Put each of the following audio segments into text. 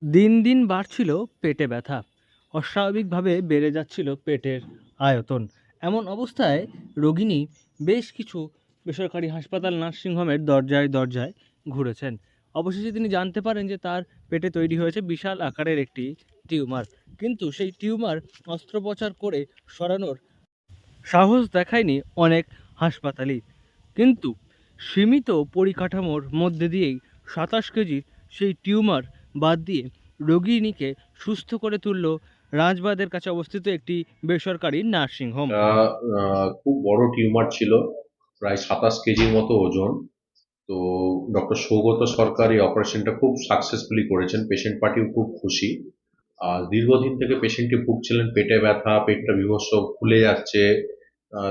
দিন দিন বাড়ছিল পেটে ব্যথা। অস্বাভাবিকভাবে বেড়ে যাচ্ছিল পেটের আয়তন। এমন অবস্থায় রোগিণী বেশ কিছু বেসরকারি হাসপাতাল, নার্সিংহোমের দরজায় দরজায় ঘুরেছেন। অবশেষে তিনি জানতে পারেন যে তার পেটে তৈরি হয়েছে বিশাল আকারের একটি টিউমার। কিন্তু সেই টিউমার অস্ত্রোপচার করে সরানোর সাহস দেখায়নি অনেক হাসপাতালই। কিন্তু সীমিত পরিকাঠামোর মধ্যে দিয়েই ২৭ কেজির সেই টিউমার বাদ দিয়ে রোগিণীকে সুস্থ করে তুলল রাজবাঁধের কাছে অবস্থিত একটি বেসরকারি নার্সিংহোম। খুব বড় টিউমার ছিল, প্রায় ২৭ কেজির মতো ওজন। তো ডক্টর সৌগত সরকার এই অপারেশনটা খুব সাকসেসফুলি করেছেন, পেশেন্ট পার্টিও খুব খুশি। আর দীর্ঘদিন থেকে পেশেন্টটি ভুগছিলেন পেটে ব্যথা, পেটটা বীভৎস ফুলে যাচ্ছে,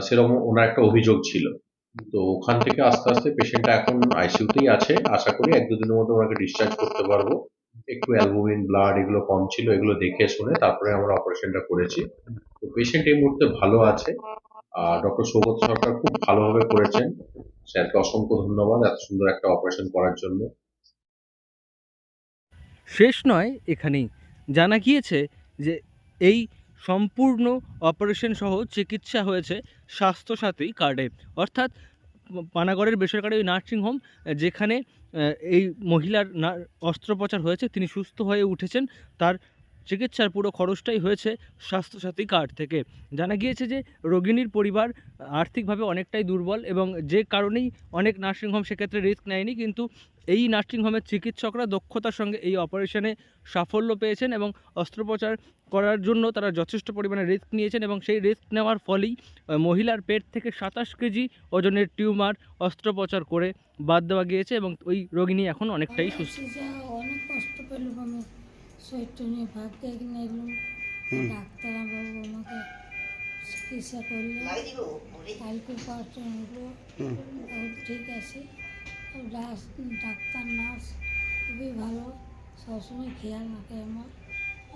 সেরকম ওনার একটা অভিযোগ ছিল। তো ওখান থেকে আস্তে আস্তে পেশেন্টটা এখন আইসিইউতেই আছে, আশা করি ১-২ দিনের মধ্যে ওনাকে ডিসচার্জ করতে পারবো। একটু অ্যালবুমিন, ব্লাড এগুলো কম ছিল, এগুলো দেখে শুনে তারপরে আমরা অপারেশনটা করেছি। তো পেশেন্ট এই মুহূর্তে ভালো আছে। ডক্টর সৌগত সরকার খুব ভালোভাবে করেছেন, স্যারকে অসংখ্য ধন্যবাদ এত সুন্দর একটা অপারেশন করার জন্য। শেষ নয় এখানেই, জানা গিয়েছে যে এই সম্পূর্ণ অপারেশন সহ চিকিৎসা হয়েছে স্বাস্থ্যসাথী কার্ডে। অর্থাৎ পানাগড়ের বেসরকারি ওই নার্সিংহোম যেখানে এই মহিলার অস্ত্রোপচার হয়েছে, তিনি সুস্থ হয়ে উঠেছেন, তার চিকিৎসার পুরো খরচটাই হয়েছে স্বাস্থ্যসাথী কার্ড থেকে। জানা গিয়েছে যে রোগিণীর পরিবার আর্থিকভাবে অনেকটাই দুর্বল এবং যে কারণেই অনেক নার্সিংহোম সেক্ষেত্রে রিস্ক নেয়নি, কিন্তু এই নার্সিংহোমের চিকিৎসকরা দক্ষতার সঙ্গে এই অপারেশনে সাফল্য পেয়েছেন এবং অস্ত্রোপচার করার জন্য তারা যথেষ্ট পরিমাণে রিস্ক নিয়েছেন এবং সেই রিস্ক নেওয়ার ফলেই মহিলার পেট থেকে ২৭ কেজি ওজনের টিউমার অস্ত্রোপচার করে বাদ দেওয়া গিয়েছে এবং ওই রোগিণী এখন অনেকটাই সুস্থ। অনেক কষ্ট পেলাম আমি, শরীরটা নিয়ে ভাবতে কিনে এলাম। ডাক্তারবাবু আমাকে চিকিৎসা করলে, কালকে পাঁচটা হলো, ঠিক আছে। ডাক্তার নার্স খুবই ভালো, সবসময় খেয়াল রাখে আমার।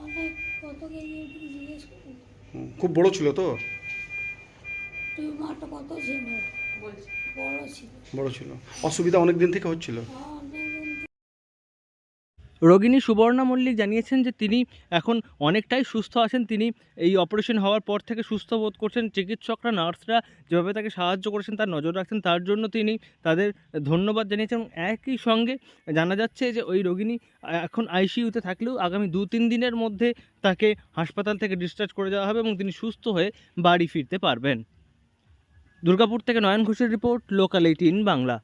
অনেক কত কেজি জিজ্ঞেস করি। খুব বড় ছিল তো? টিউমারটা কত ছিল? বড় ছিল। বড় ছিল। অসুবিধা অনেক দিন থেকে হচ্ছিল? রোগিণী সুবর্ণা মল্লিক জানিয়েছেন যে তিনি এখন অনেকটাই সুস্থ আছেন। তিনি এই অপারেশন হওয়ার পর থেকে সুস্থ বোধ করছেন। চিকিৎসকরা, নার্সরা যেভাবে তাকে সাহায্য করেছেন, তার নজর রাখছেন, তার জন্য তিনি তাদের ধন্যবাদ জানিয়েছেন। এবং একই সঙ্গে জানা যাচ্ছে যে ওই রোগিণী এখন আইসিইউতে থাকলেও আগামী ২-৩ দিনের মধ্যে তাকে হাসপাতাল থেকে ডিসচার্জ করে দেওয়া হবে এবং তিনি সুস্থ হয়ে বাড়ি ফিরতে পারবেন। দুর্গাপুর থেকে নয়ন ঘোষের রিপোর্ট, লোকাল 18 বাংলা।